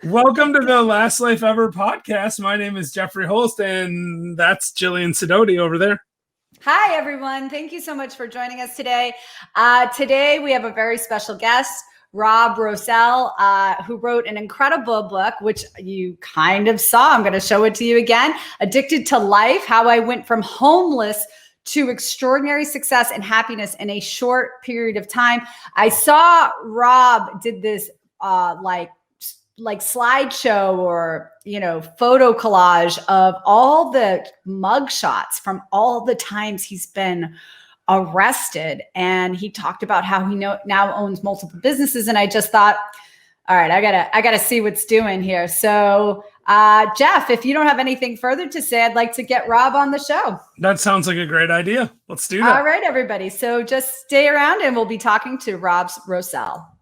Welcome to the Last Life Ever podcast. My name is Jeffrey Holst, and that's Jillian Sidoti over there. Hi, everyone. Thank you so much for joining us today. Today, we have a very special guest, Rob Roswell, who wrote an incredible book, which you kind of saw. I'm going to show it to you again. Addicted to Life, How I Went from Homeless to Extraordinary Success and Happiness in a Short Period of Time. I saw Rob did this like slideshow or, photo collage of all the mug shots from all the times he's been arrested. And he talked about how he now owns multiple businesses. And I just thought, all right, I gotta see what's doing here. So Jeff, if you don't have anything further to say, I'd like to get Rob on the show. That sounds like a great idea. Let's do that. All right, everybody. So just stay around and we'll be talking to Rob Roswell.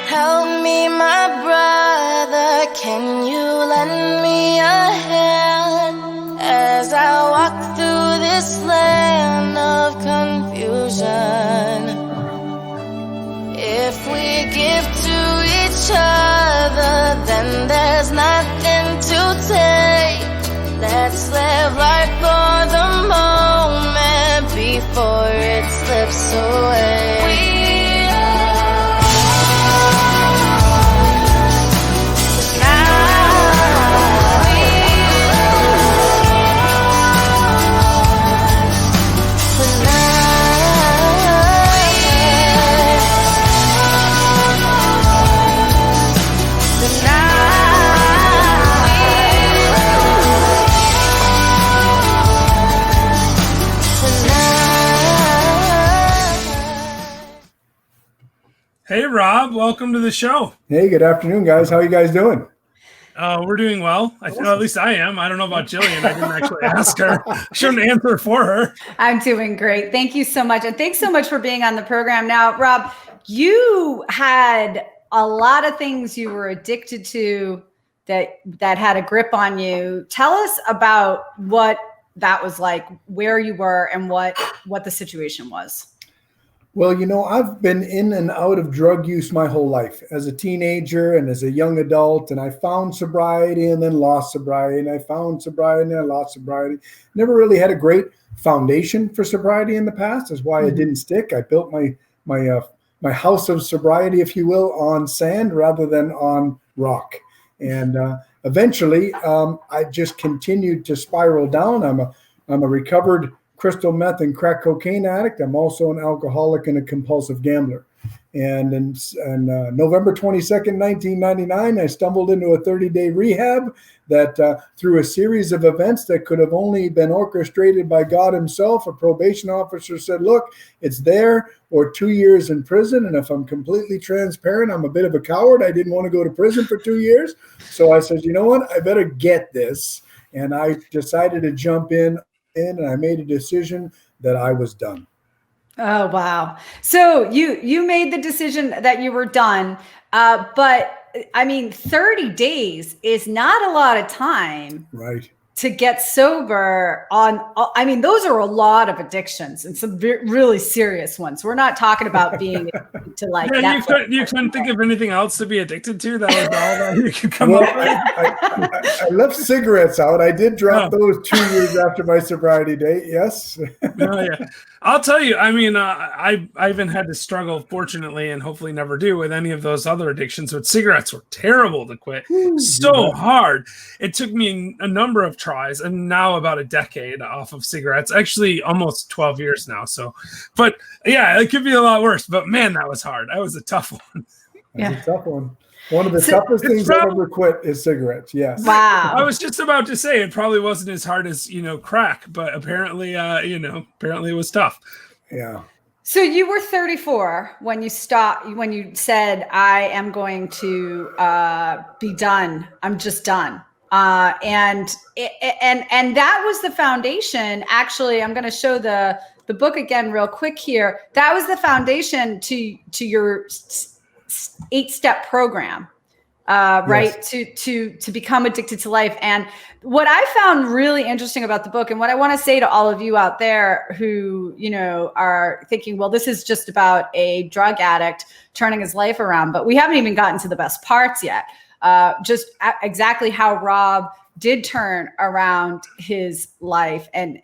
Help me, my brother, can you lend me a hand as I walk through this land of confusion? If we give to each other, then there's nothing to take. Let's live life for the moment before it slips away. Hey, Rob, welcome to the show. Hey, good afternoon, guys. How are you guys doing? We're doing well. At least I am. I don't know about Jillian. I didn't actually ask her. I shouldn't answer for her. I'm doing great. Thank you so much. And thanks so much for being on the program. Now, Rob, you had a lot of things you were addicted to that had a grip on you. Tell us about what that was like, where you were, and what the situation was. Well, I've been in and out of drug use my whole life as a teenager and as a young adult. And I found sobriety and then lost sobriety. And I found sobriety and then I lost sobriety. Never really had a great foundation for sobriety in the past. That's why it didn't stick. I built my house of sobriety, if you will, on sand rather than on rock. And eventually, I just continued to spiral down. I'm a recovered crystal meth and crack cocaine addict. I'm also an alcoholic and a compulsive gambler. And on November 22nd, 1999, I stumbled into a 30-day rehab that through a series of events that could have only been orchestrated by God himself, a probation officer said, look, it's there or 2 years in prison. And if I'm completely transparent, I'm a bit of a coward. I didn't want to go to prison for 2 years. So I said, you know what? I better get this. And I decided to jump in. And I made a decision that I was done. Oh, wow. So you made the decision that you were done. But I mean, 30 days is not a lot of time. Right. To get sober those are a lot of addictions and some really serious ones. We're not talking about being to like that. You couldn't think of anything else to be addicted to? That was all that you could come up with? I left cigarettes out. I did drop those 2 years after my sobriety date. Yes. Yeah. I'll tell you, I even had to struggle, fortunately, and hopefully never do with any of those other addictions, but cigarettes were terrible to quit. Hard. It took me a number of tries and now about a decade off of cigarettes, actually almost 12 years now. So, but yeah, it could be a lot worse, but man, that was hard. That was a tough one. That's a tough one. One of the toughest things I've ever quit is cigarettes. Yes. Wow. I was just about to say it probably wasn't as hard as, crack, but apparently, apparently it was tough. Yeah. So you were 34 when you said, I am going to be done. I'm just done. And that was the foundation. Actually, I'm going to show the book again real quick here. That was the foundation to your 8-step program. right? To become addicted to life. And what I found really interesting about the book, and what I want to say to all of you out there who, are thinking, well, this is just about a drug addict turning his life around, but we haven't even gotten to the best parts yet. Just exactly how Rob did turn around his life. And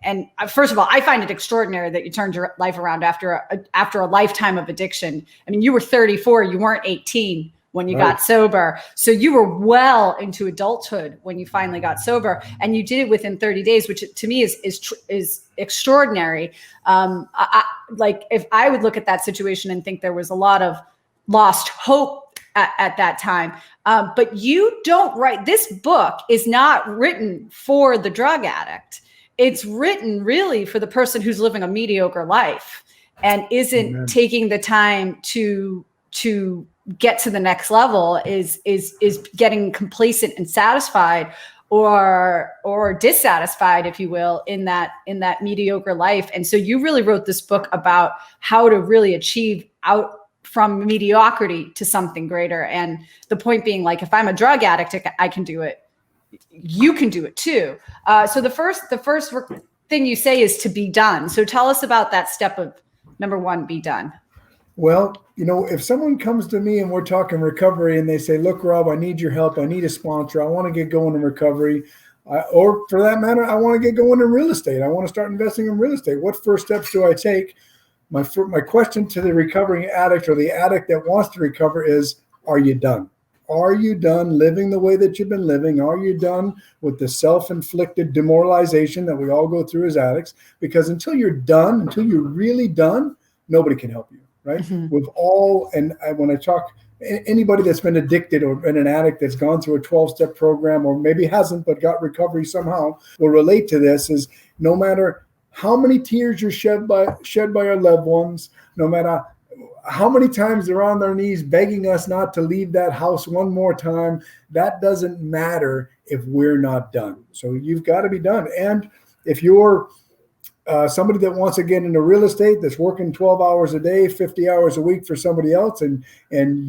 first of all, I find it extraordinary that you turned your life around after a lifetime of addiction. I mean, you were 34, you weren't 18 when you got sober. So you were well into adulthood when you finally got sober, and you did it within 30 days, which to me is extraordinary. Like if I would look at that situation and think there was a lot of lost hope at that time. But you don't write, this book is not written for the drug addict. It's written really for the person who's living a mediocre life and isn't taking the time to get to the next level, is getting complacent and satisfied or dissatisfied, if you will, in that mediocre life. And so you really wrote this book about how to really achieve out from mediocrity to something greater. And the point being, like, if I'm a drug addict, I can do it. You can do it too. So the first thing you say is to be done. So tell us about that step of number one, be done. Well, if someone comes to me and we're talking recovery and they say, look, Rob, I need your help. I need a sponsor. I want to get going in recovery. Or for that matter, I want to get going in real estate. I want to start investing in real estate. What first steps do I take? My question to the recovering addict or the addict that wants to recover is, are you done? Are you done living the way that you've been living? Are you done with the self-inflicted demoralization that we all go through as addicts? Because until you're done, until you're really done, nobody can help you, right? When I talk, anybody that's been addicted or been an addict that's gone through a 12-step program, or maybe hasn't but got recovery somehow, will relate to this. Is no matter how many tears are shed by our loved ones, no matter how many times they're on their knees begging us not to leave that house one more time, that doesn't matter if we're not done. So you've got to be done. And if you're somebody that wants to get into real estate, that's working 12 hours a day, 50 hours a week for somebody else, and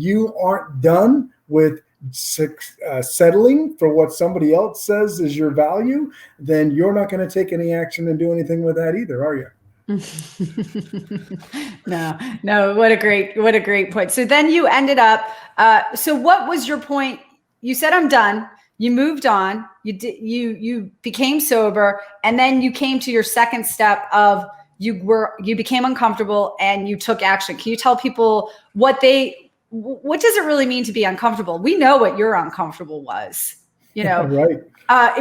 you aren't done with settling for what somebody else says is your value, then you're not going to take any action and do anything with that either, are you? No. What a great point. So then you ended up, so what was your point? You said, I'm done. You moved on, you became sober, and then you came to your second step of you became uncomfortable and you took action. Can you tell people what does it really mean to be uncomfortable? We know what your uncomfortable was, right.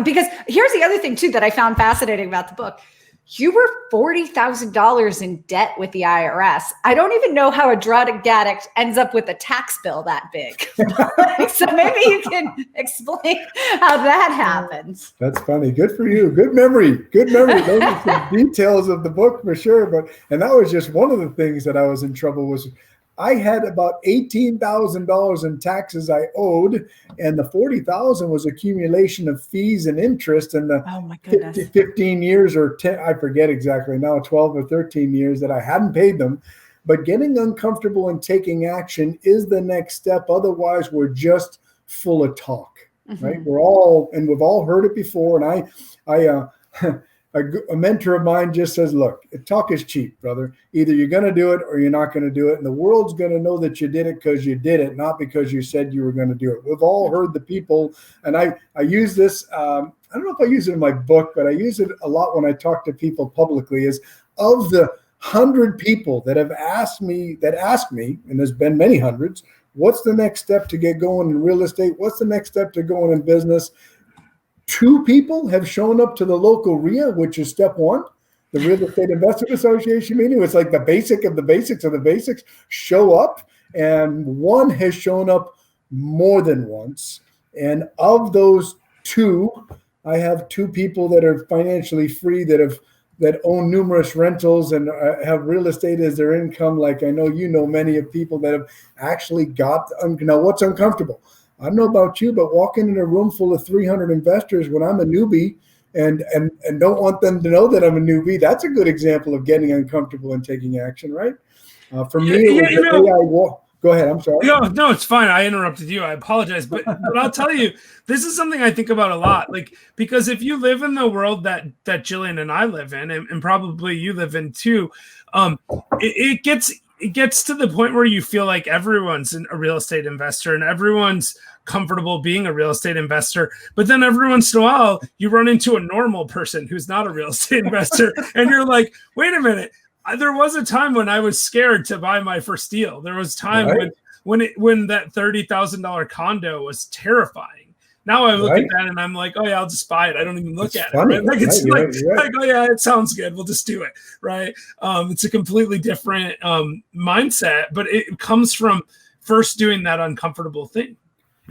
Because here's the other thing too that I found fascinating about the book. You were $40,000 in debt with the IRS. I don't even know how a drug addict ends up with a tax bill that big. So maybe you can explain how that happens. That's funny. Good for you. Good memory. Those are some details of the book for sure. And that was just one of the things that I was in trouble with. I had about $18,000 in taxes I owed, and the $40,000 was accumulation of fees and interest in the 15 years or 10, I forget exactly now, 12 or 13 years that I hadn't paid them. But getting uncomfortable and taking action is the next step. Otherwise, we're just full of talk, right? We've all heard it before. And a mentor of mine just says, look, talk is cheap, brother. Either you're going to do it or you're not going to do it. And the world's going to know that you did it because you did it, not because you said you were going to do it. We've all heard the people. And I use this, I don't know if I use it in my book, but I use it a lot when I talk to people publicly, is of the 100 people that have asked me, and there's been many hundreds, what's the next step to get going in real estate? What's the next step to going in business? 2 people have shown up to the local RIA, which is step 1, the Real Estate Investment Association meeting. It's like the basic of the basics of the basics show up, and 1 has shown up more than once. And of those 2, I have 2 people that are financially free that own numerous rentals and have real estate as their income. Like I know many of people that have actually got. Now, what's uncomfortable? I don't know about you, but walking in a room full of 300 investors when I'm a newbie and don't want them to know that I'm a newbie, that's a good example of getting uncomfortable and taking action, right? For me, it was the day Go ahead. I'm sorry. No, it's fine. I interrupted you. I apologize. But I'll tell you, this is something I think about a lot. Like, because if you live in the world that Jillian and I live in, and probably you live in too, it gets to the point where you feel like everyone's a real estate investor and everyone's comfortable being a real estate investor. But then every once in a while, you run into a normal person who's not a real estate investor, and you're like, wait a minute. There was a time when I was scared to buy my first deal. There was time when that $30,000 condo was terrifying. Now I look at that and I'm like, oh yeah, I'll just buy it. I don't even look at funny. it. Right? Like it's like, oh yeah, it sounds good. We'll just do it. Right. It's a completely different mindset, but it comes from first doing that uncomfortable thing.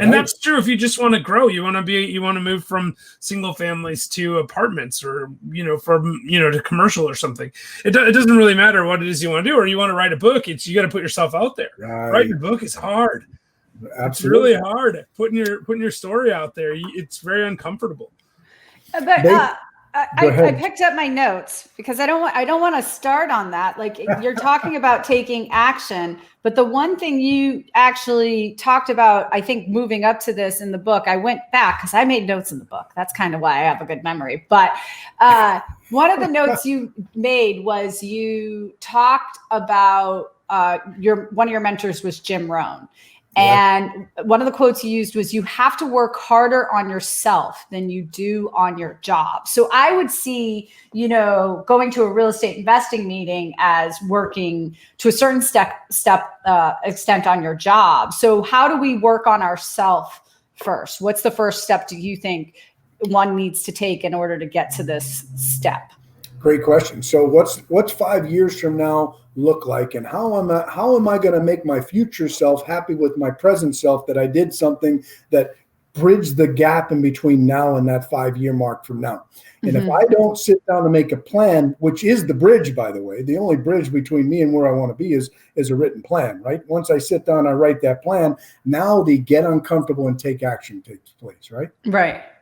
And that's true. If you just want to grow, you want to move from single families to apartments, or to commercial or something. It doesn't really matter what it is you want to do, or you want to write a book. You got to put yourself out there. Writing a book is hard. Absolutely. It's really hard. Putting your story out there. It's very uncomfortable. But I picked up my notes because I don't want to start on that. Like, you're talking about taking action, but the one thing you actually talked about, I think, moving up to this in the book, I went back because I made notes in the book. That's kind of why I have a good memory. But one of the notes you made was you talked about one of your mentors was Jim Rohn. And one of the quotes you used was, you have to work harder on yourself than you do on your job. So I would see, going to a real estate investing meeting as working to a certain extent on your job. So how do we work on ourselves first? What's the first step do you think one needs to take in order to get to this step? Great question. So what's 5 years from now look like, and how am I going to make my future self happy with my present self, that I did something that bridged the gap in between now and that 5-year mark from now? And if I don't sit down and make a plan, which is the bridge, by the way, the only bridge between me and where I want to be is a written plan, right? Once I sit down, I write that plan. Now the get uncomfortable and take action takes place, right?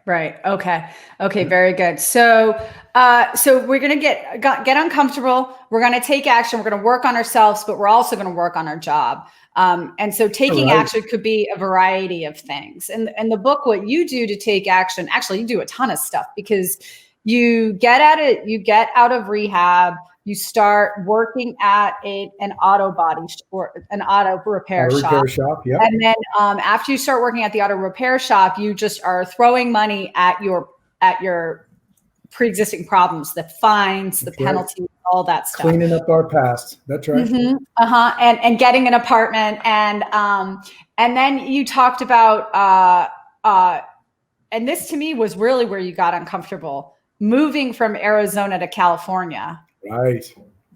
Right. Okay. Very good. So we're going to get uncomfortable. We're going to take action. We're going to work on ourselves, but we're also going to work on our job. And so taking action could be a variety of things. And the book, what you do to take action, actually you do a ton of stuff, because you get at it, you get out of rehab, you start working at an auto body or an auto repair shop. Yep. And then after you start working at the auto repair shop, you just are throwing money at your pre-existing problems, the fines, the penalties, all that stuff. Cleaning up our past. That's right. And getting an apartment. And then you talked about, and this to me was really where you got uncomfortable, moving from Arizona to California. Right.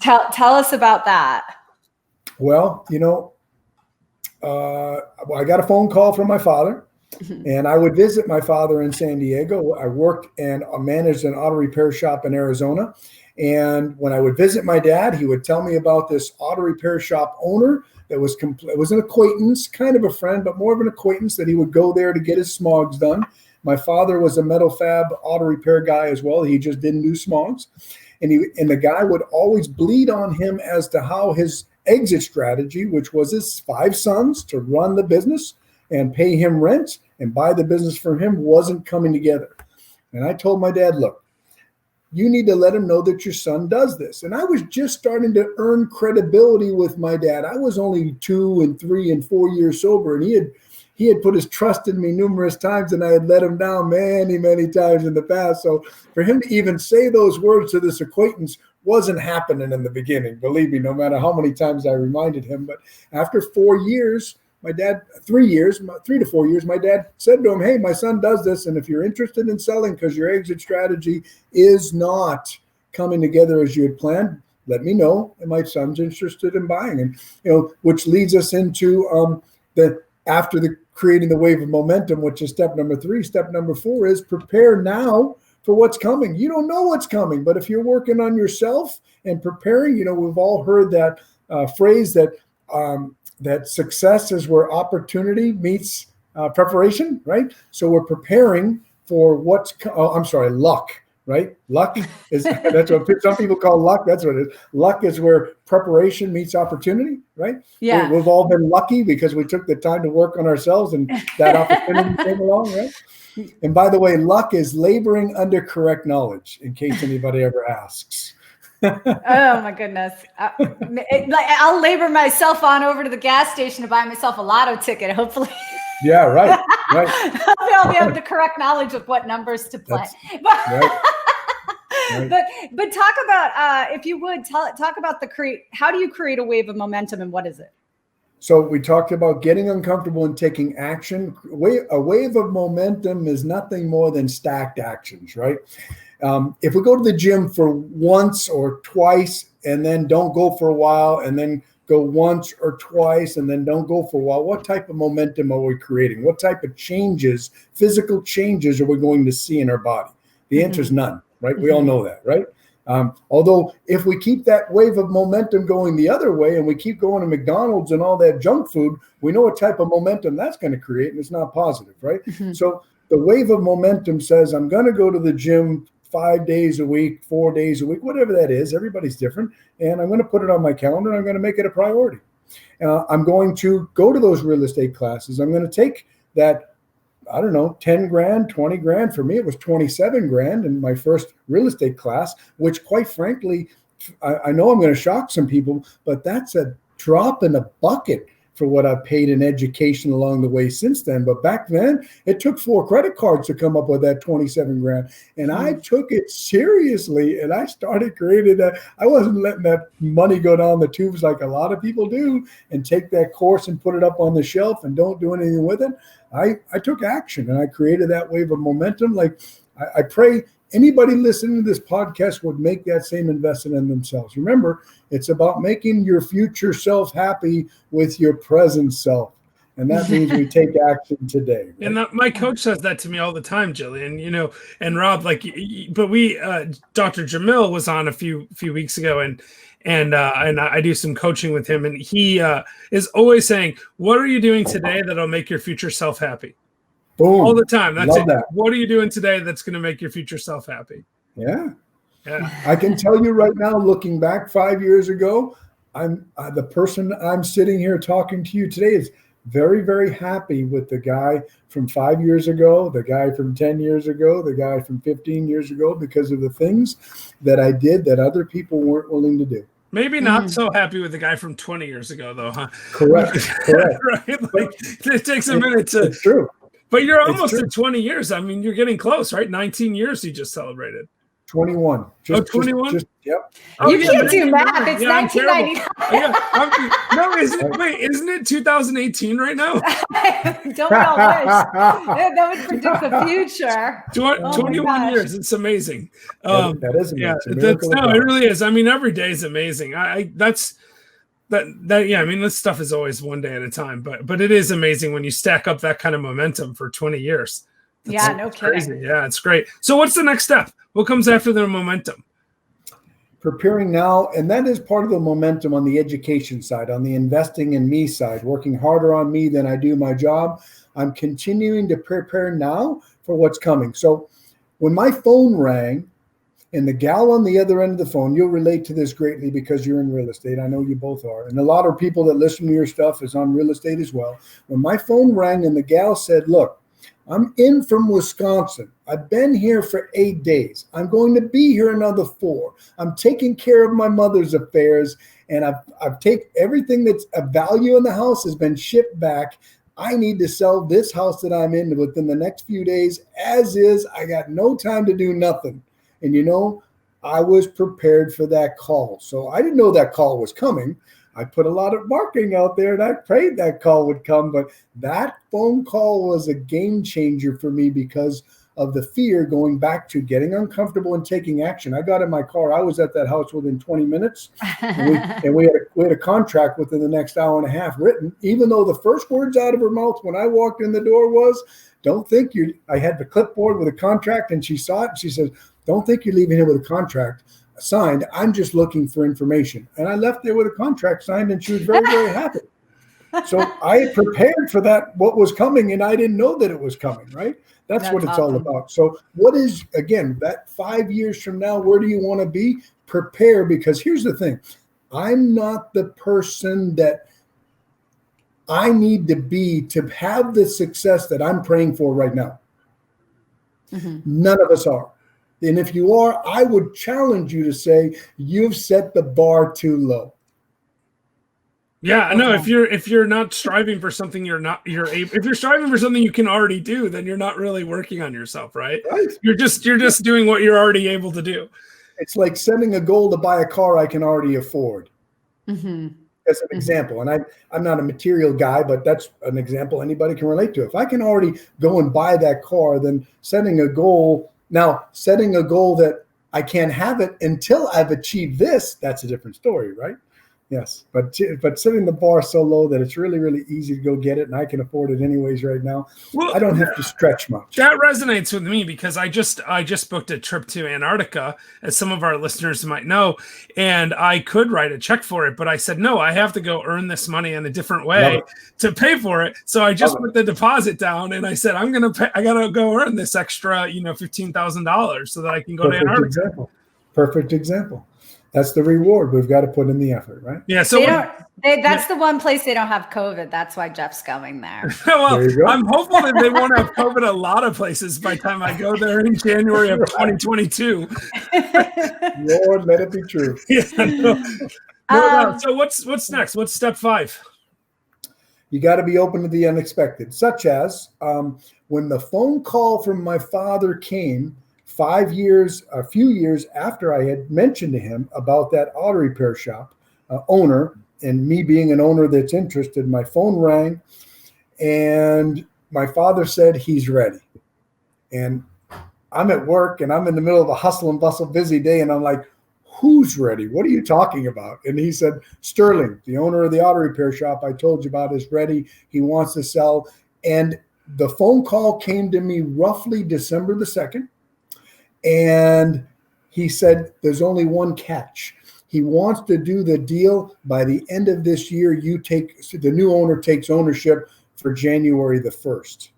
Tell us about that. Well, I got a phone call from my father, and I would visit my father in San Diego. I worked and managed an auto repair shop in Arizona. And when I would visit my dad, he would tell me about this auto repair shop owner that was an acquaintance, kind of a friend, but more of an acquaintance, that he would go there to get his smogs done. My father was a metal fab auto repair guy as well. He just didn't do smogs. And the guy would always bleed on him as to how his exit strategy, which was his 5 sons to run the business and pay him rent and buy the business from him, wasn't coming together. And I told my dad, look, you need to let him know that your son does this. And I was just starting to earn credibility with my dad. I was only 2 and 3 and 4 years sober, and he had put his trust in me numerous times, and I had let him down many, many times in the past. So for him to even say those words to this acquaintance wasn't happening in the beginning, believe me, no matter how many times I reminded him. But after 4 years, 3 to 4 years, my dad said to him, hey, my son does this, and if you're interested in selling because your exit strategy is not coming together as you had planned, let me know. And my son's interested in buying. And, which leads us into after creating the wave of momentum, which is step number 3. Step number 4 is prepare now for what's coming. You don't know what's coming, but if you're working on yourself and preparing, we've all heard that phrase that success is where opportunity meets preparation, right? So we're preparing for luck, right? Luck is that's what some people call luck. That's what it is. Luck is where preparation meets opportunity, right? Yeah. We've all been lucky because we took the time to work on ourselves and that opportunity came along, right? And by the way, luck is laboring under correct knowledge, in case anybody ever asks. Oh my goodness. I'll labor myself on over to the gas station to buy myself a lotto ticket, hopefully. Yeah, right. I'll have the correct knowledge of what numbers to play. Right. But talk about, if you would, talk about how do you create a wave of momentum and what is it? So we talked about getting uncomfortable and taking action. A wave of momentum is nothing more than stacked actions, right? If we go to the gym for once or twice and then don't go for a while and then go once or twice and then don't go for a while, what type of momentum are we creating? What type of changes, physical changes, are we going to see in our body? The answer is none, right? We all know that, right? Although if we keep that wave of momentum going the other way and we keep going to McDonald's and all that junk food, we know what type of momentum that's going to create, and it's not positive, right? So the wave of momentum says, I'm going to go to the gym 5 days a week, 4 days a week, whatever that is. Everybody's different. And I'm going to put it on my calendar. And I'm going to make it a priority. I'm going to go to those real estate classes. I'm going to take that, 10 grand, 20 grand. For me, it was 27 grand in my first real estate class, which quite frankly, I know I'm going to shock some people, but that's a drop in a bucket for what I've paid in education along the way since then. But back then, it took 4 credit cards to come up with that 27 grand. And I took it seriously and I started creating that. I wasn't letting that money go down the tubes like a lot of people do and take that course and put it up on the shelf and don't do anything with it. I took action and I created that wave of momentum. Like I pray anybody listening to this podcast would make that same investment in themselves. Remember, it's about making your future self happy with your present self. And that means we take action today. Right? And my coach says that to me all the time, Jillian, and Rob, but Dr. Jamil was on a few weeks ago and I do some coaching with him, and he is always saying, what are you doing today that'll make your future self happy? Boom. All the time. That's Love it. That. What are you doing today that's going to make your future self happy? Yeah. I can tell you right now, looking back 5 years ago, I'm the person I'm sitting here talking to you today is very, very happy with the guy from 5 years ago, the guy from 10 years ago, the guy from 15 years ago, because of the things that I did that other people weren't willing to do. Maybe not so happy with the guy from 20 years ago, though, huh? Correct. Right? Like, it takes a minute to. It's true. But you're almost at 20 years. I mean, you're getting close, right? 19 years you just celebrated. 21. 21? Yep. You can't do math. It's 1999. Isn't it 2018 right now? Don't all wish. That would predict the future. 21 years. It's amazing. That is amazing. It really is. I mean, every day is amazing. This stuff is always one day at a time, but it is amazing when you stack up that kind of momentum for 20 years. No kidding. Crazy. Yeah, it's great. So what's the next step? What comes after the momentum? Preparing now, and that is part of the momentum on the education side, on the investing in me side, working harder on me than I do my job. I'm continuing to prepare now for what's coming. So when my phone rang, and the gal on the other end of the phone, you'll relate to this greatly because you're in real estate. I know you both are. And a lot of people that listen to your stuff is on real estate as well. When my phone rang and the gal said, look, I'm in from Wisconsin. I've been here for 8 days. I'm going to be here another 4. I'm taking care of my mother's affairs, and I've taken everything that's a value in the house has been shipped back. I need to sell this house that I'm in within the next few days. As is, I got no time to do nothing. And I was prepared for that call. So I didn't know that call was coming. I put a lot of marketing out there and I prayed that call would come, but that phone call was a game changer for me because of the fear going back to getting uncomfortable and taking action. I got in my car. I was at that house within 20 minutes and we had a contract within the next hour and a half written, even though the first words out of her mouth when I walked in the door was, I had the clipboard with a contract and she saw it and she says, don't think you're leaving here with a contract signed. I'm just looking for information. And I left there with a contract signed and she was very, very happy. So I had prepared for that, what was coming, and I didn't know that it was coming, right? That's what it's all awesome. about. So what is, again, that 5 years from now, where do you want to be? Prepare, because here's the thing. I'm not the person that I need to be to have the success that I'm praying for right now. None of us are. And if you are, I would challenge you to say, you've set the bar too low. Yeah, I know. If you're not striving for something if you're striving for something you can already do, then you're not really working on yourself, right? You're just doing what you're already able to do. It's like setting a goal to buy a car I can already afford. As an example. And I'm not a material guy, but that's an example anybody can relate to. If I can already go and buy that car, then setting a goal that I can't have it until I've achieved this, that's a different story, right? Yes, but setting the bar so low that it's really, really easy to go get it, and I can afford it anyways right now. Well, I don't have to stretch much. That resonates with me because I just booked a trip to Antarctica, as some of our listeners might know, and I could write a check for it, but I said no, I have to go earn this money in a different way to pay for it. So I just put the deposit down, and I said I gotta go earn this extra, $15,000 so that I can go to Antarctica. Perfect example. That's the reward. We've got to put in the effort, right? Yeah. So that's the one place they don't have COVID. That's why Jeff's going there. Well, there I'm hopeful that they won't have COVID a lot of places by the time I go there in January of 2022. Lord, let it be true. Yeah, no. So what's next? What's step 5? You got to be open to the unexpected, such as when the phone call from my father came a few years after I had mentioned to him about that auto repair shop owner, and me being an owner that's interested, my phone rang and my father said he's ready. And I'm at work and I'm in the middle of a hustle and bustle busy day, and I'm like, who's ready? What are you talking about? And he said, Sterling, the owner of the auto repair shop I told you about, is ready. He wants to sell. And the phone call came to me roughly December the 2nd. And he said, there's only one catch. He wants to do the deal by the end of this year. The new owner takes ownership for January the 1st.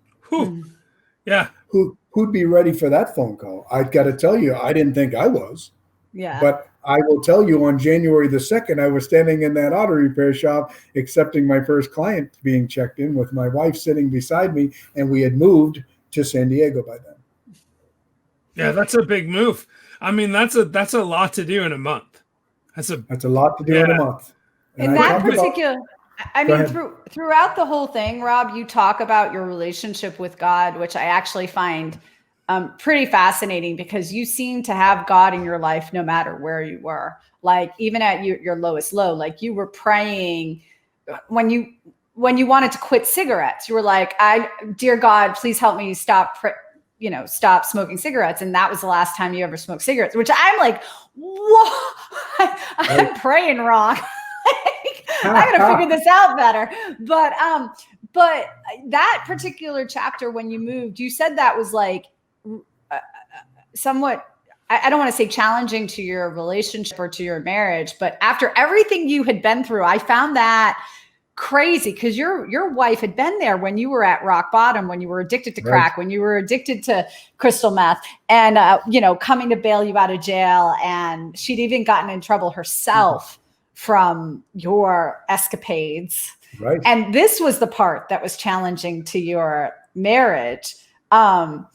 Yeah. Who'd be ready for that phone call? I got to tell you, I didn't think I was. Yeah. But I will tell you, on January the 2nd, I was standing in that auto repair shop accepting my first client being checked in, with my wife sitting beside me, and we had moved to San Diego by then. Yeah, that's a big move. I mean, that's a lot to do in a month. That's a lot to do in a month. And that particular, throughout the whole thing, Rob, you talk about your relationship with God, which I actually find pretty fascinating, because you seem to have God in your life no matter where you were. Like even at your lowest low, like you were praying when you wanted to quit cigarettes. You were like, dear God, please help me stop smoking cigarettes. And that was the last time you ever smoked cigarettes, which I'm like, whoa, I'm praying wrong. I gotta figure this out better. But that particular chapter, when you moved, you said that was like somewhat, I don't want to say challenging to your relationship or to your marriage, but after everything you had been through, I found that crazy, because your wife had been there when you were at rock bottom, when you were addicted to crack, when you were addicted to crystal meth, and coming to bail you out of jail, and she'd even gotten in trouble herself from your escapades. Right. And this was the part that was challenging to your marriage. I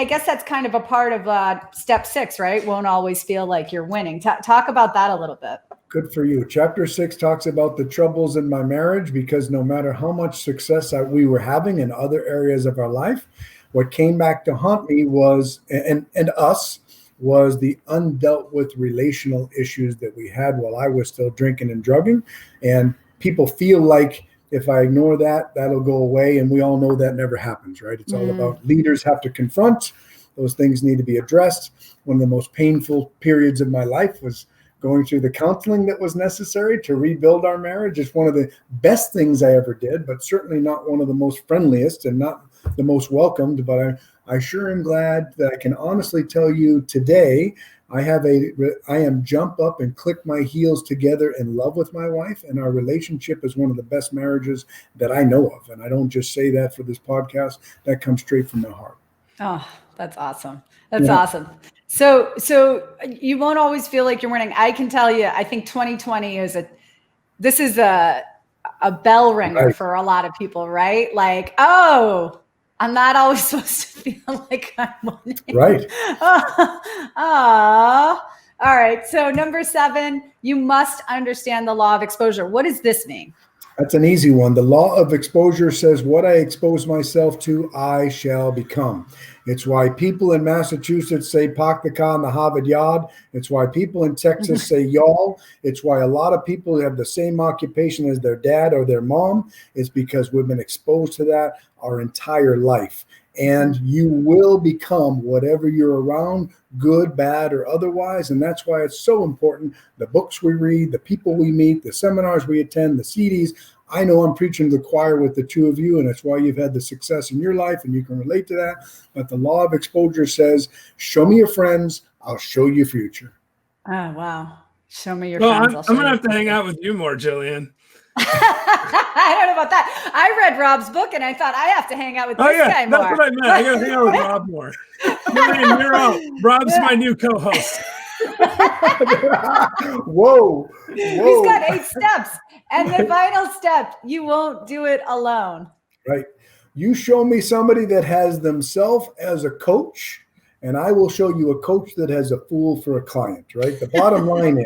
guess that's kind of a part of step 6, right? Won't always feel like you're winning. Talk about that a little bit. Good for you. Chapter 6 talks about the troubles in my marriage, because no matter how much success we were having in other areas of our life, what came back to haunt me was the undealt with relational issues that we had while I was still drinking and drugging. And people feel like if I ignore that, that'll go away. And we all know that never happens, right? It's all about leaders have to confront. Those things need to be addressed. One of the most painful periods of my life was going through the counseling that was necessary to rebuild our marriage. It's one of the best things I ever did, but certainly not one of the most friendliest and not the most welcomed. But I sure am glad that I can honestly tell you today, I am jump up and click my heels together in love with my wife, and our relationship is one of the best marriages that I know of. And I don't just say that for this podcast. That comes straight from my heart. Oh, that's awesome. That's awesome. So you won't always feel like you're winning. I can tell you, I think 2020 is a bell ringer for a lot of people, right? Like, oh, I'm not always supposed to feel like I'm winning. Right. All right. So number 7, you must understand the law of exposure. What does this mean? That's an easy one. The law of exposure says what I expose myself to, I shall become. It's why people in Massachusetts say "Park the car in the Harvard yard." It's why people in Texas say "y'all." It's why a lot of people have the same occupation as their dad or their mom. It's because we've been exposed to that our entire life. And you will become whatever you're around, good, bad, or otherwise. And that's why it's so important. The books we read, the people we meet, the seminars we attend, the CDs. I know I'm preaching to the choir with the two of you, and that's why you've had the success in your life, and you can relate to that. But the law of exposure says, show me your friends, I'll show you your future. Oh, wow. Show me your friends. I'm going to have to hang out with you more, Jillian. I don't know about that. I read Rob's book and I thought I have to hang out with this guy more. That's what I meant. I got to hang out with Rob more. You're out. Rob's my new co-host. Whoa. He's got 8 steps. And the final step, you won't do it alone. Right. You show me somebody that has themselves as a coach, and I will show you a coach that has a fool for a client, right? The bottom line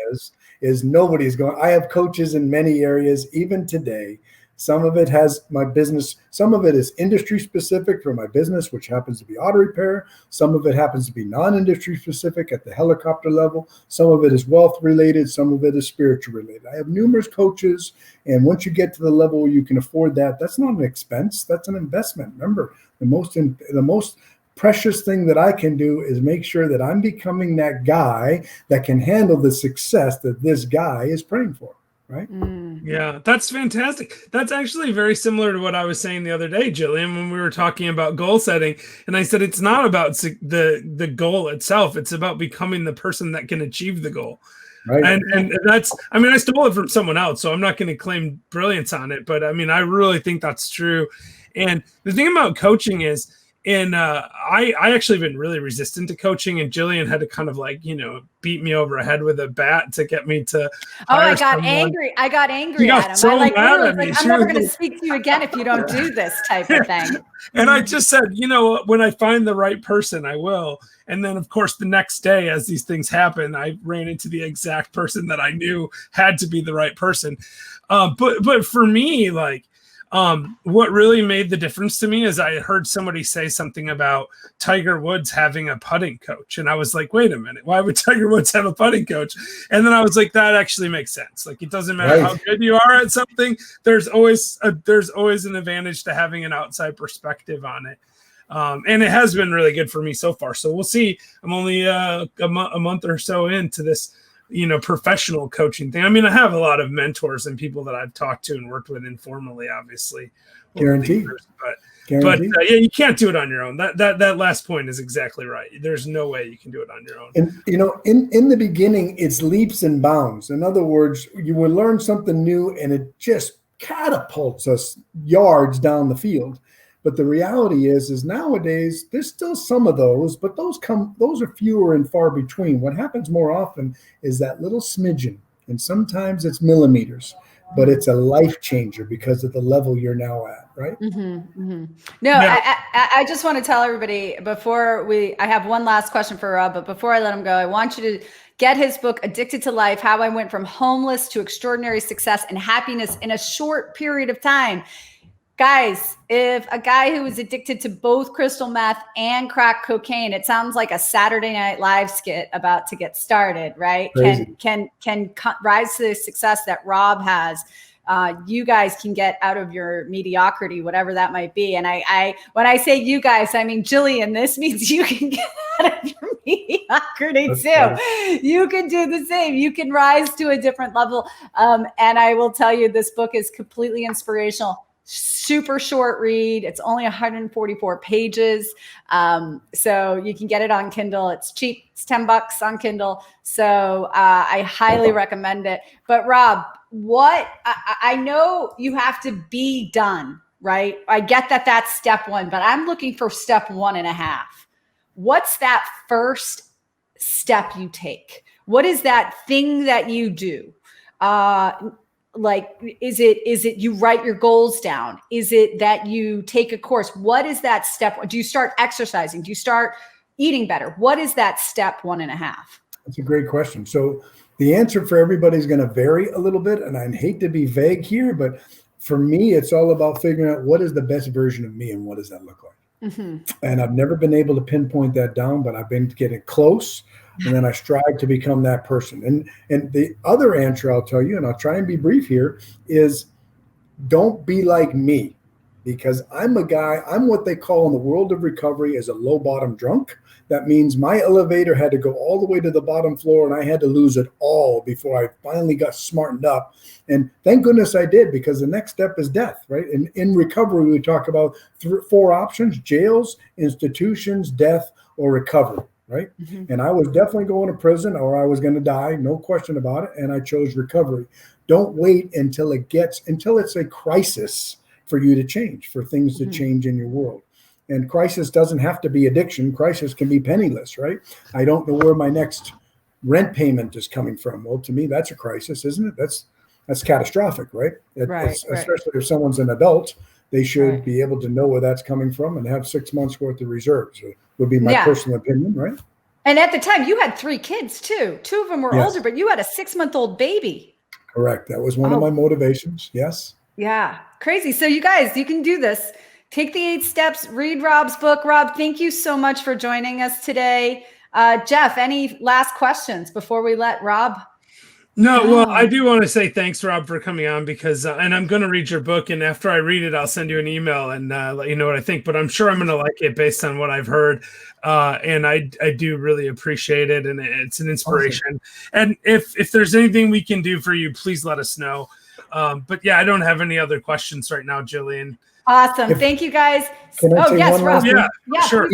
is nobody's going. I have coaches in many areas, even today. Some of it has my business. Some of it is industry specific for my business, which happens to be auto repair. Some of it happens to be non-industry specific at the helicopter level. Some of it is wealth related. Some of it is spiritual related. I have numerous coaches. And once you get to the level where you can afford that, that's not an expense. That's an investment. Remember, the most precious thing that I can do is make sure that I'm becoming that guy that can handle the success that this guy is praying for. Right. Yeah, that's fantastic. That's actually very similar to what I was saying the other day, Jillian, when we were talking about goal setting. And I said, it's not about the goal itself. It's about becoming the person that can achieve the goal. Right. And that's, I mean, I stole it from someone else, so I'm not going to claim brilliance on it. But I mean, I really think that's true. And the thing about coaching is, I actually been really resistant to coaching, and Jillian had to kind of beat me over the head with a bat to get me to. I got angry. I got angry at him. So mad at me. I'm never going to speak to you again if you don't do this type of thing. And I just said, when I find the right person, I will. And then, of course, the next day, as these things happen, I ran into the exact person that I knew had to be the right person. But for me, what really made the difference to me is I heard somebody say something about Tiger Woods having a putting coach. And I was like, wait a minute, why would Tiger Woods have a putting coach? And then I was like, that actually makes sense. It doesn't matter how good you are at something. There's always an advantage to having an outside perspective on it. And it has been really good for me so far. So we'll see. I'm only a month or so into this professional coaching thing. I mean, I have a lot of mentors and people that I've talked to and worked with informally, obviously. Guaranteed. But you can't do it on your own. That last point is exactly right. There's no way you can do it on your own. And in the beginning, it's leaps and bounds. In other words, you will learn something new and it just catapults us yards down the field. But the reality is nowadays there's still some of those, but those are fewer and far between. What happens more often is that little smidgen, and sometimes it's millimeters, but it's a life changer because of the level you're now at, right? I just want to tell everybody I have one last question for Rob, but before I let him go, I want you to get his book, Addicted to Life, How I Went from Homeless to Extraordinary Success and Happiness in a Short Period of Time. Guys, if a guy who is addicted to both crystal meth and crack cocaine, it sounds like a Saturday Night Live skit about to get started, right? Can rise to the success that Rob has. You guys can get out of your mediocrity, whatever that might be. And I when I say you guys, I mean Jillian. This means you can get out of your mediocrity too. Right. You can do the same. You can rise to a different level. And I will tell you, this book is completely inspirational. Super short read. It's only 144 pages. So you can get it on Kindle. It's cheap. It's $10 on Kindle. So I highly recommend it. But Rob, I know you have to be done, right? I get that that's step one, but I'm looking for step 1.5. What's that first step you take? What is that thing that you do? Like, is it you write your goals down? Is it that you take a course? What is that step? Do you start exercising? Do you start eating better? What is that step 1.5? That's a great question. So the answer for everybody is going to vary a little bit. And I hate to be vague here, but for me, it's all about figuring out what is the best version of me and what does that look like? Mm-hmm. And I've never been able to pinpoint that down, but I've been getting close. And then I strive to become that person. And the other answer I'll tell you, and I'll try and be brief here, is don't be like me, because I'm what they call in the world of recovery as a low bottom drunk. That means my elevator had to go all the way to the bottom floor and I had to lose it all before I finally got smartened up. And thank goodness I did, because the next step is death, right? And in recovery, we talk about 4 options: jails, institutions, death, or recovery. Right. Mm-hmm. And I was definitely going to prison, or I was going to die. No question about it. And I chose recovery. Don't wait until it's a crisis for you to change, for things to change in your world. And crisis doesn't have to be addiction. Crisis can be penniless, right? I don't know where my next rent payment is coming from. Well, to me, that's a crisis, isn't it? That's catastrophic, right? Especially if someone's an adult. They should be able to know where that's coming from and have 6 months worth of reserves. It would be my personal opinion, right? And at the time, you had 3 kids too. 2 of them were older, but you had a 6-month-old baby. Correct. That was one of my motivations. Yes. Yeah. Crazy. So you guys, you can do this. Take the 8 steps, read Rob's book. Rob, thank you so much for joining us today. Jeff, any last questions before we let Rob? No, well, I do want to say thanks, Rob, for coming on, because, and I'm going to read your book, and after I read it, I'll send you an email and let you know what I think, but I'm sure I'm going to like it based on what I've heard. And I do really appreciate it. And it's an inspiration. Awesome. And if there's anything we can do for you, please let us know. But yeah, I don't have any other questions right now, Jillian. Awesome. Thank you, guys. Yes, Rob. Yeah, sure.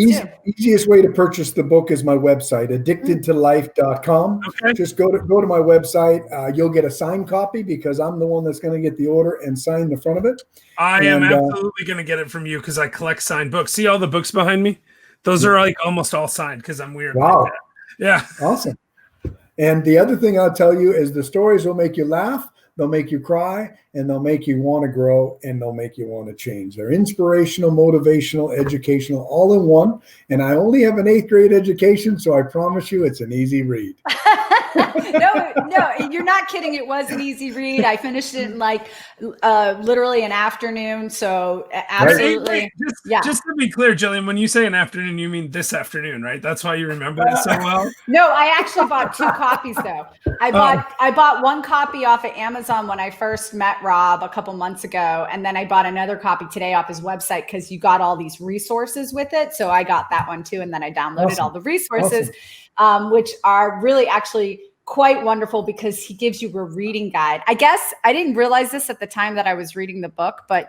Easiest way to purchase the book is my website, addictedtolife.com. Okay. Just go to my website. You'll get a signed copy, because I'm the one that's going to get the order and sign the front of it. I am absolutely going to get it from you, because I collect signed books. See all the books behind me? Those are like almost all signed, because I'm weird. Wow. Like that. Yeah. Awesome. And the other thing I'll tell you is the stories will make you laugh. They'll make you cry, and they'll make you want to grow, and they'll make you want to change. They're inspirational, motivational, educational, all in one. And I only have an 8th grade education, so I promise you it's an easy read. No, you're not kidding. It was an easy read. I finished it in like literally an afternoon. So absolutely. Just to be clear, Jillian, when you say an afternoon, you mean this afternoon, right? That's why you remember it so well. No, I actually bought 2 copies though. I bought 1 copy off of Amazon when I first met Rob a couple months ago. And then I bought another copy today off his website, because you got all these resources with it. So I got that one too. And then I downloaded all the resources, which are really actually quite wonderful, because he gives you a reading guide. I guess I didn't realize this at the time that I was reading the book, but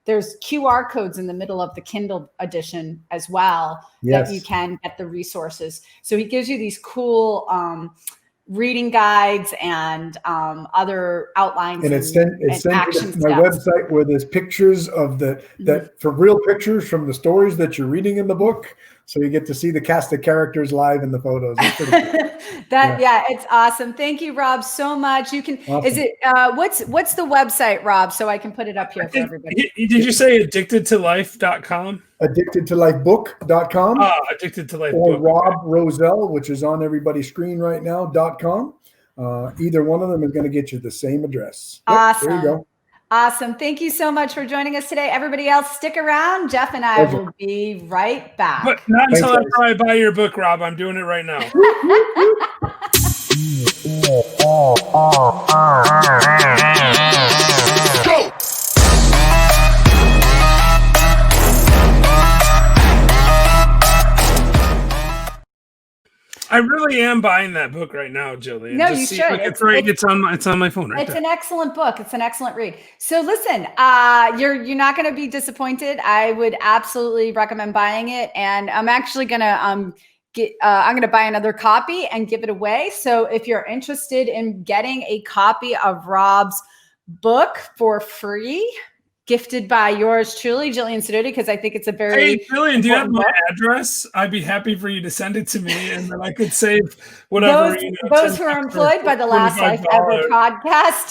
there's QR codes in the middle of the Kindle edition as well, that you can get the resources. So he gives you these cool reading guides and other outlines. And it's sent to my website, where there's pictures of for real pictures from the stories that you're reading in the book. So you get to see the cast of characters live in the photos. It's pretty cool. It's awesome. Thank you, Rob, so much. You can, is it, what's the website, Rob? So I can put it up here for everybody. Did you say addictedtolife.com? Addictedtolifebook.com. Addicted to Life or book. Rob Roswell, which is on everybody's screen right now, .com. Either one of them is going to get you the same address. Awesome. There you go. Awesome. Thank you so much for joining us today. Everybody else, stick around. Jeff and I will be right back. But not until after I buy your book, Rob. I'm doing it right now. Go! I really am buying that book right now, Jillian. No, you should. It's on my phone right there. It's an excellent book. It's an excellent read. So listen, you're not going to be disappointed. I would absolutely recommend buying it, and I'm actually going to I'm going to buy another copy and give it away. So if you're interested in getting a copy of Rob's book for free, gifted by yours truly, Jillian Sidoti, because I think it's a very Hey, Jillian, do you have my book. address? I'd be happy for you to send it to me, and then I could save whatever. Those who are employed by the Last Life Ever podcast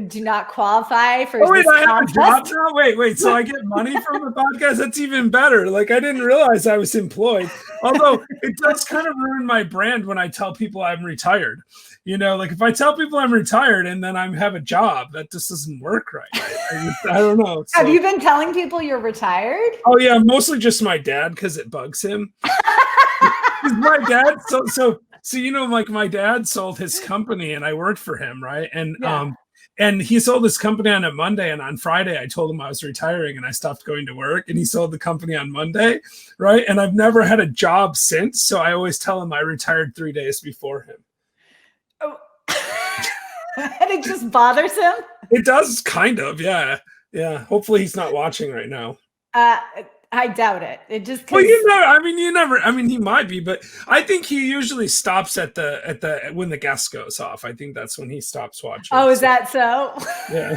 do not qualify for wait, this I have a job contest. now? Wait, so I get money from the podcast? That's even better. Like, I didn't realize I was employed. Although it does kind of ruin my brand when I tell people I'm retired. Like if I tell people I'm retired and then I have a job, that just doesn't work right. I don't know. So. Have you been telling people you're retired? Oh yeah, mostly just my dad because it bugs him. My dad, so like my dad sold his company and I worked for him, right? And he sold his company on a Monday, and on Friday I told him I was retiring and I stopped going to work, and he sold the company on Monday, right? And I've never had a job since, so I always tell him I retired 3 days before him. Oh. And it just bothers him? It does, kind of, yeah. Hopefully he's not watching right now. I doubt it. It just well, he might be, but I think he usually stops at the when the guest goes off. I think that's when he stops watching. Oh, is that so? Yeah.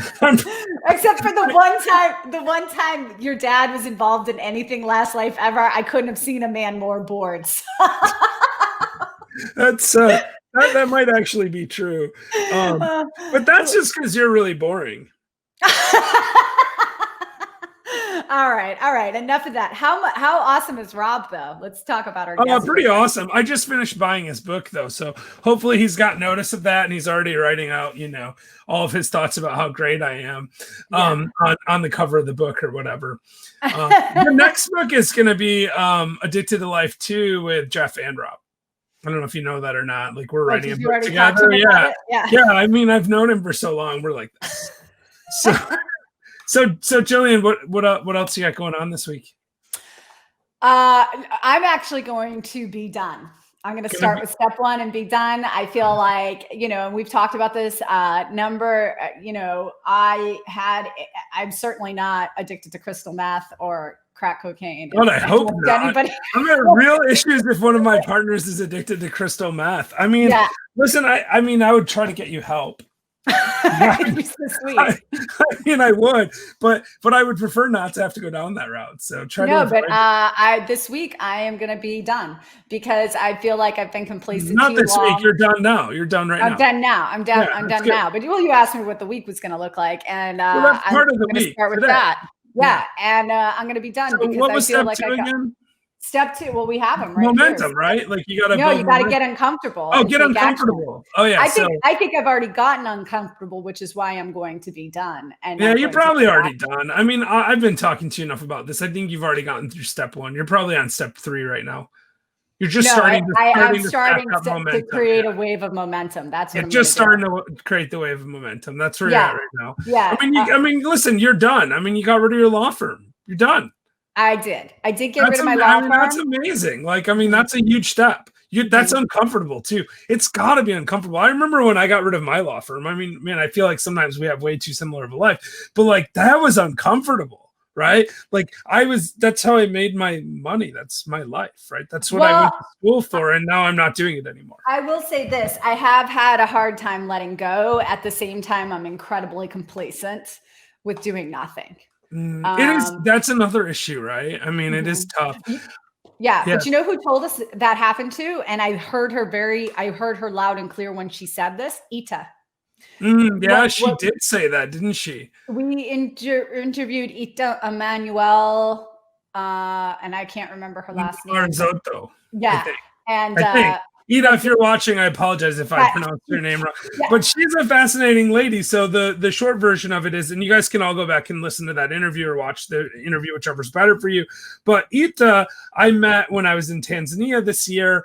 Except for the one time your dad was involved in anything Last Life Ever, I couldn't have seen a man more bored. That's that might actually be true. But that's just because you're really boring. All right. Enough of that. How awesome is Rob, though? Let's talk about our guest. Pretty awesome. I just finished buying his book, though, so hopefully he's got notice of that and he's already writing out, all of his thoughts about how great I am on the cover of the book or whatever. The next book is going to be Addicted to Life 2 with Jeff and Rob. I don't know if you know that or not. Like, we're writing a book together. Yeah. I mean, I've known him for so long. We're like this. So Jillian, what else you got going on this week? I'm actually going to be done. I'm going to start with step 1 and be done. I feel like, and we've talked about this I'm certainly not addicted to crystal meth or crack cocaine. Well, I hope not. I'm having real issues if one of my partners is addicted to crystal meth. I mean, listen, I would try to get you help. You're so sweet. I would, but I would prefer not to have to go down that route. So this week I am going to be done because I feel like I've been complacent. Not this week. You're done now. You're done right now. I'm done now. I'm done now. But you asked me what the week was going to look like, and that's part of the week. Start with that. Yeah, and I'm going to be done because what was I feel step like 2 again? Step 2. Well, we have them right momentum, here. right? Like you got to. No, you got to get uncomfortable. Oh, get uncomfortable. Oh, yeah. I think I've already gotten uncomfortable, which is why I'm going to be done. And yeah, you're probably already done. I mean, I've been talking to you enough about this. I think you've already gotten through step 1. You're probably on step 3 right now. You're just starting to create a wave of momentum. That's what I'm just starting to create the wave of momentum. That's where you're at right now. Yeah. I mean, listen, you're done. I mean, you got rid of your law firm. You're done. I did get rid of my law firm. That's amazing. Like, I mean, that's a huge step. That's uncomfortable too. It's got to be uncomfortable. I remember when I got rid of my law firm. I mean, man, I feel like sometimes we have way too similar of a life, but like that was uncomfortable. Right? Like that's how I made my money. That's my life, right? That's what I went to school for. And now I'm not doing it anymore. I will say this. I have had a hard time letting go. At the same time, I'm incredibly complacent with doing nothing. That's another issue, right? I mean, it is tough. Yeah. But you know who told us that happened to? And I heard her loud and clear when she said this, Ita. She did say that, didn't she? We interviewed Ita Emanuel, and I can't remember her last name. Marzotto. Yeah, and Ida, if you're watching, I apologize if I pronounced your name wrong. Yeah. But she's a fascinating lady. So the short version of it is, and you guys can all go back and listen to that interview or watch the interview, whichever's better for you. But Ita, I met when I was in Tanzania this year,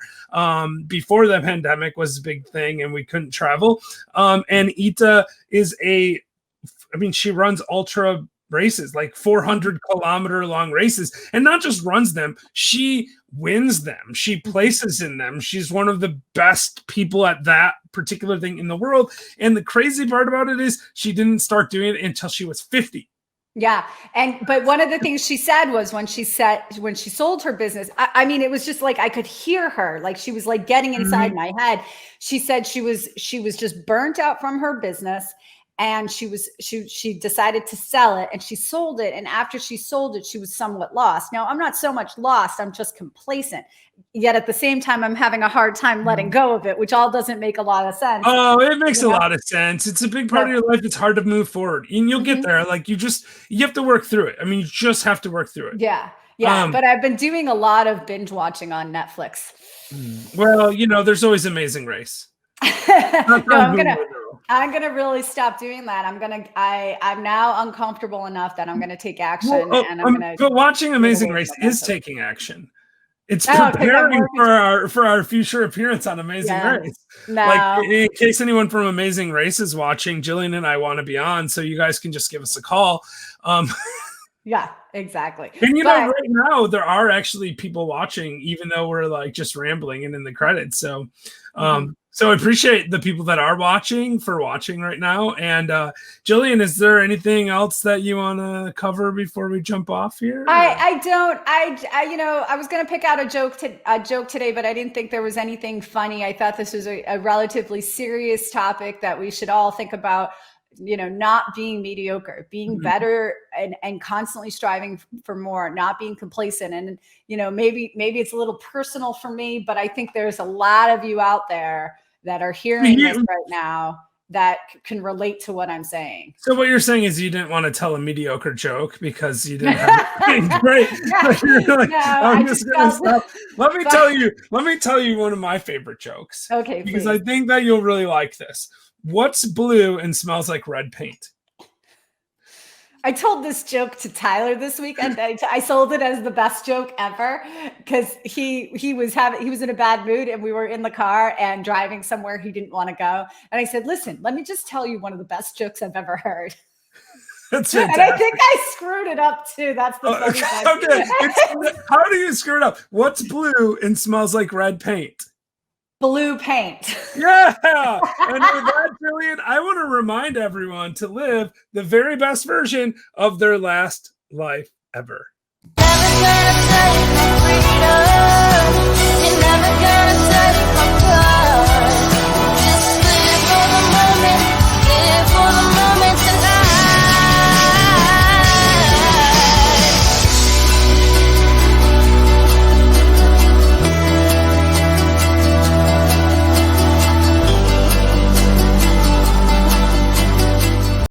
before the pandemic was a big thing and we couldn't travel. And Ita is she runs ultra races, like 400 kilometer long races, and not just runs them, she wins them, she places in them. She's one of the best people at that particular thing in the world. And the crazy part about it is she didn't start doing it until she was 50. Yeah. But one of the things she said was when she sold her business, I mean, it was just like I could hear her, like she was like getting inside my head. She said she was just burnt out from her business, and she decided to sell it, and she sold it. And after she sold it, she was somewhat lost. Now, I'm not so much lost, I'm just complacent. Yet at the same time, I'm having a hard time letting go of it, which all doesn't make a lot of sense. Oh, it makes a lot of sense. It's a big part of your life. It's hard to move forward, and you'll get there. Like you have to work through it. I mean, you just have to work through it. Yeah. Yeah. But I've been doing a lot of binge watching on Netflix. Well, there's always Amazing Race. No, I'm gonna really stop doing that. I'm now uncomfortable enough that I'm gonna take action, and I'm gonna. But watching Amazing Race is taking action. It's preparing for our future appearance on Amazing Race. No. Like in case anyone from Amazing Race is watching, Jillian and I want to be on, so you guys can just give us a call. Yeah, exactly. And right now there are actually people watching, even though we're like just rambling and in the credits. So, so I appreciate the people that are watching right now. And Jillian, is there anything else that you want to cover before we jump off here? I don't. I was going to pick out a joke today, but I didn't think there was anything funny. I thought this was a relatively serious topic that we should all think about. Not being mediocre, being better, and constantly striving for more, not being complacent. And, maybe it's a little personal for me, but I think there's a lot of you out there that are hearing this right now that can relate to what I'm saying. So what you're saying is you didn't want to tell a mediocre joke because you didn't have anything great. I'm just going to stop. Let me tell you one of my favorite jokes. Okay, because please. I think that you'll really like this. What's blue and smells like red paint? I told this joke to Tyler this week, and I sold it as the best joke ever because he was in a bad mood, and we were in the car and driving somewhere he didn't want to go. And I said, "Listen, let me just tell you one of the best jokes I've ever heard." That's fantastic. And I think I screwed it up too. That's the funny part. Okay. How do you screw it up? What's blue and smells like red paint? Blue paint. Yeah. And with that, Jillian, I want to remind everyone to live the very best version of their last life ever.